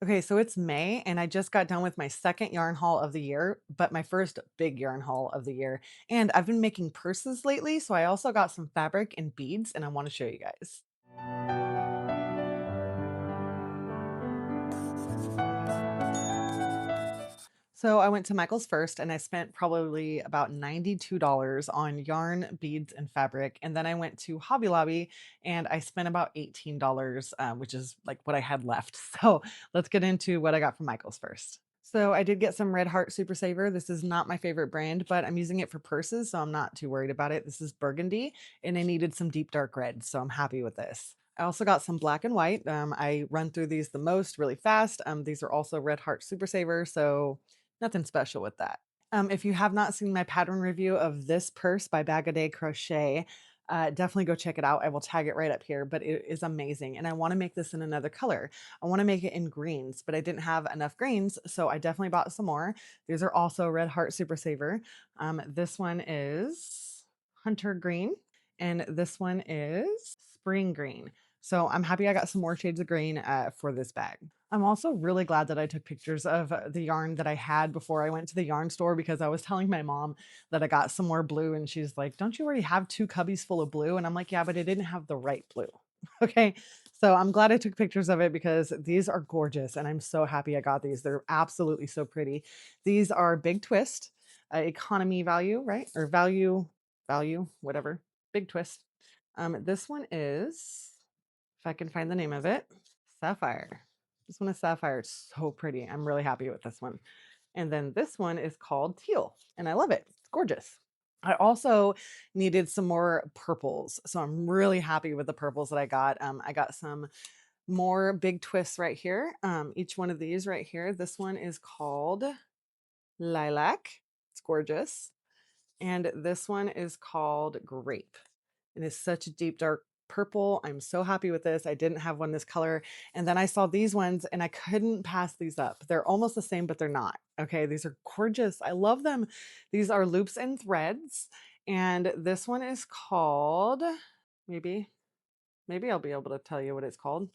Okay, so it's May and I just got done with my second yarn haul of the year, but my first big yarn haul of the year. And I've been making purses lately, so I also got some fabric and beads and I want to show you guys. So I went to Michael's first and I spent probably about $92 on yarn, beads, and fabric. And then I went to Hobby Lobby and I spent about $18, which is like what I had left. So let's get into what I got from Michael's first. So I did get some Red Heart Super Saver. This is not my favorite brand, but I'm using it for purses, so I'm not too worried about it. This is burgundy and I needed some deep dark red, so I'm happy with this. I also got some black and white. I run through these the most really fast. These are also Red Heart Super Saver, so nothing special with that. If you have not seen my pattern review of this purse by Bag a Day Crochet, definitely go check it out. I will tag it right up here, but it is amazing. And I want to make this in another color. I want to make it in greens, but I didn't have enough greens, so I definitely bought some more. These are also Red Heart Super Saver. This one is Hunter Green, and this one is Spring Green. So I'm happy I got some more shades of green for this bag. I'm also really glad that I took pictures of the yarn that I had before I went to the yarn store because I was telling my mom that I got some more blue and she's like, "Don't you already have 2 cubbies full of blue?" And I'm like, "Yeah, but I didn't have the right blue." Okay. So I'm glad I took pictures of it because these are gorgeous and I'm so happy I got these. They're absolutely so pretty. These are Big Twist, economy value, right? Or value, whatever. Big Twist. This one is, if I can find the name of it, Sapphire. This one is Sapphire. It's so pretty. I'm really happy with this one. And then this one is called Teal, and I love it. It's gorgeous. I also needed some more purples, so I'm really happy with the purples that I got. I got some more big twists right here. Each one of these right here. This one is called Lilac. It's gorgeous. And this one is called Grape. It is such a deep, dark purple. I'm so happy with this. I didn't have one this color. And then I saw these ones and I couldn't pass these up. They're almost the same, but they're not. Okay, these are gorgeous. I love them. These are loops and threads. And this one is called, maybe, maybe I'll be able to tell you what it's called.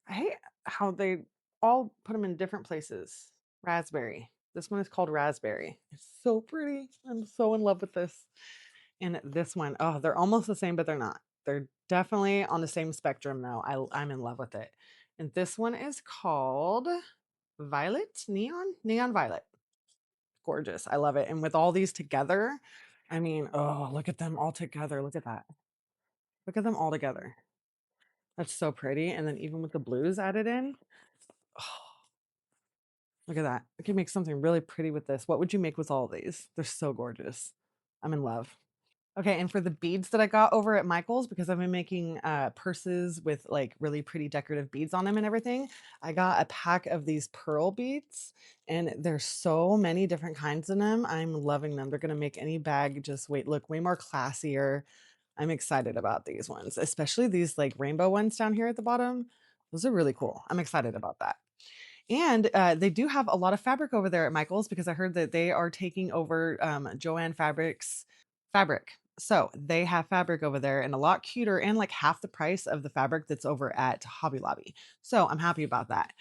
I hate how they all put them in different places. Raspberry. This one is called Raspberry. It's so pretty. I'm so in love with this. And this one, oh, they're almost the same, but they're not. They're definitely on the same spectrum though. I'm in love with it. And this one is called Violet Neon Violet. Gorgeous. I love it. And with all these together, I mean, oh, look at them all together. Look at that. Look at them all together. That's so pretty. And then even with the blues added in, oh, look at that. I could make something really pretty with this. What would you make with all of these? They're so gorgeous. I'm in love. Okay, and for the beads that I got over at Michael's, because I've been making purses with like really pretty decorative beads on them and everything, I got a pack of these pearl beads, and there's so many different kinds of them. I'm loving them. They're gonna make any bag just wait, look way more classier. I'm excited about these ones, especially these like rainbow ones down here at the bottom. Those are really cool. I'm excited about that. And they do have a lot of fabric over there at Michael's because I heard that they are taking over Joanne Fabrics fabric. So they have fabric over there and a lot cuter and like half the price of the fabric that's over at Hobby Lobby. So I'm happy about that.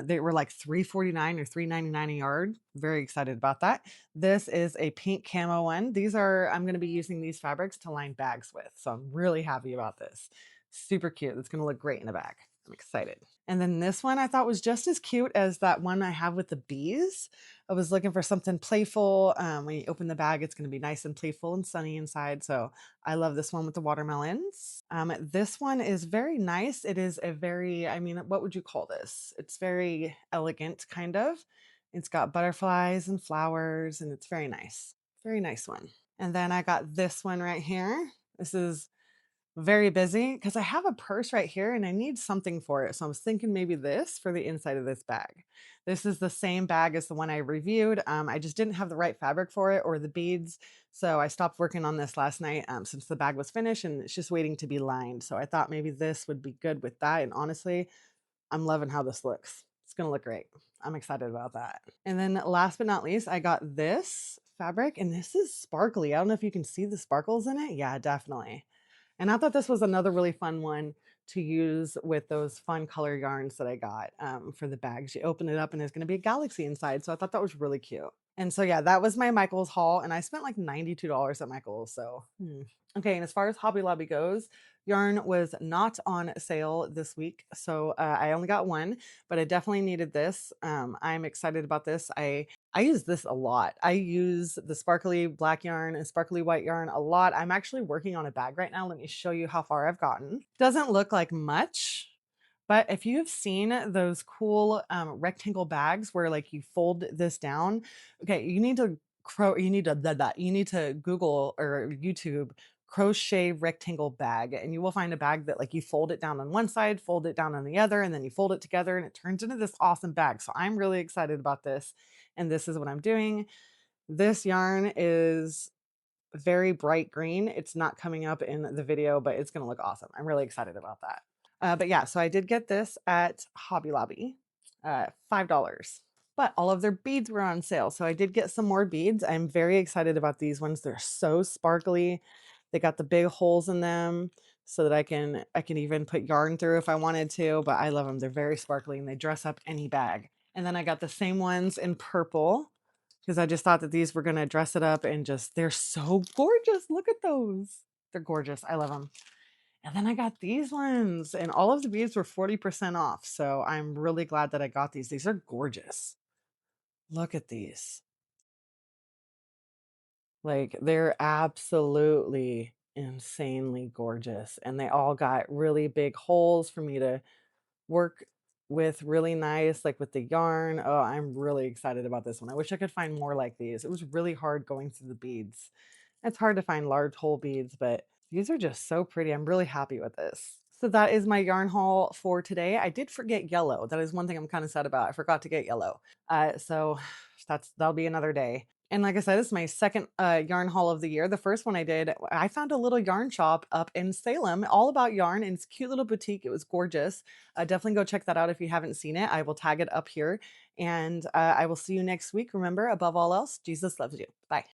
They were like $3.49 or $3.99 a yard. Very excited about that. This is a pink camo one. These are, I'm going to be using these fabrics to line bags with. So I'm really happy about this. Super cute. It's going to look great in a bag. I'm excited. And then this one I thought was just as cute as that one I have with the bees. I was looking for something playful. When you open the bag, it's going to be nice and playful and sunny inside. So I love this one with the watermelons. This one is very nice. It is a very, I mean, what would you call this? It's very elegant, kind of. It's got butterflies and flowers, and it's very nice. Very nice one. And then I got this one right here. This is very busy because I have a purse right here and I need something for it. So I was thinking maybe this for the inside of this bag. This is the same bag as the one I reviewed. I just didn't have the right fabric for it or the beads. So I stopped working on this last night since the bag was finished and it's just waiting to be lined. So I thought maybe this would be good with that. And honestly, I'm loving how this looks. It's going to look great. I'm excited about that. And then last but not least, I got this fabric and this is sparkly. I don't know if you can see the sparkles in it. Yeah, definitely. And I thought this was another really fun one to use with those fun color yarns that I got for the bags. You open it up and there's going to be a galaxy inside. So I thought that was really cute. And so, yeah, that was my Michael's haul. And I spent like $92 at Michael's. So, okay. And as far as Hobby Lobby goes, yarn was not on sale this week. So I only got one, but I definitely needed this. I'm excited about this. I use this a lot. I use the sparkly black yarn and sparkly white yarn a lot. I'm actually working on a bag right now. Let me show you how far I've gotten. Doesn't look like much, but if you have seen those cool rectangle bags where like you fold this down, okay, you need to you need to Google or YouTube crochet rectangle bag, and you will find a bag that like you fold it down on one side, fold it down on the other, and then you fold it together and it turns into this awesome bag. So I'm really excited about this, and this is what I'm doing. This yarn is very bright green. It's not coming up in the video, but it's going to look awesome. I'm really excited about that. But yeah, so I did get this at Hobby Lobby, $5. But all of their beads were on sale. So I did get some more beads. I'm very excited about these ones. They're so sparkly. They got the big holes in them so that I can even put yarn through if I wanted to, but I love them. They're very sparkly and they dress up any bag. And then I got the same ones in purple because I just thought that these were going to dress it up and just, they're so gorgeous. Look at those. They're gorgeous. I love them. And then I got these ones, and all of the beads were 40% off. So I'm really glad that I got these. These are gorgeous. Look at these. Like, they're absolutely insanely gorgeous. And they all got really big holes for me to work with really nice, like with the yarn. Oh, I'm really excited about this one. I wish I could find more like these. It was really hard going through the beads. It's hard to find large hole beads, but these are just so pretty. I'm really happy with this. So that is my yarn haul for today. I did forget yellow. That is one thing I'm kind of sad about. I forgot to get yellow. So that'll be another day. And like I said, this is my second yarn haul of the year. The first one I did, I found a little yarn shop up in Salem, all about yarn, and it's a cute little boutique. It was gorgeous. Definitely go check that out if you haven't seen it. I will tag it up here. And I will see you next week. Remember, above all else, Jesus loves you. Bye.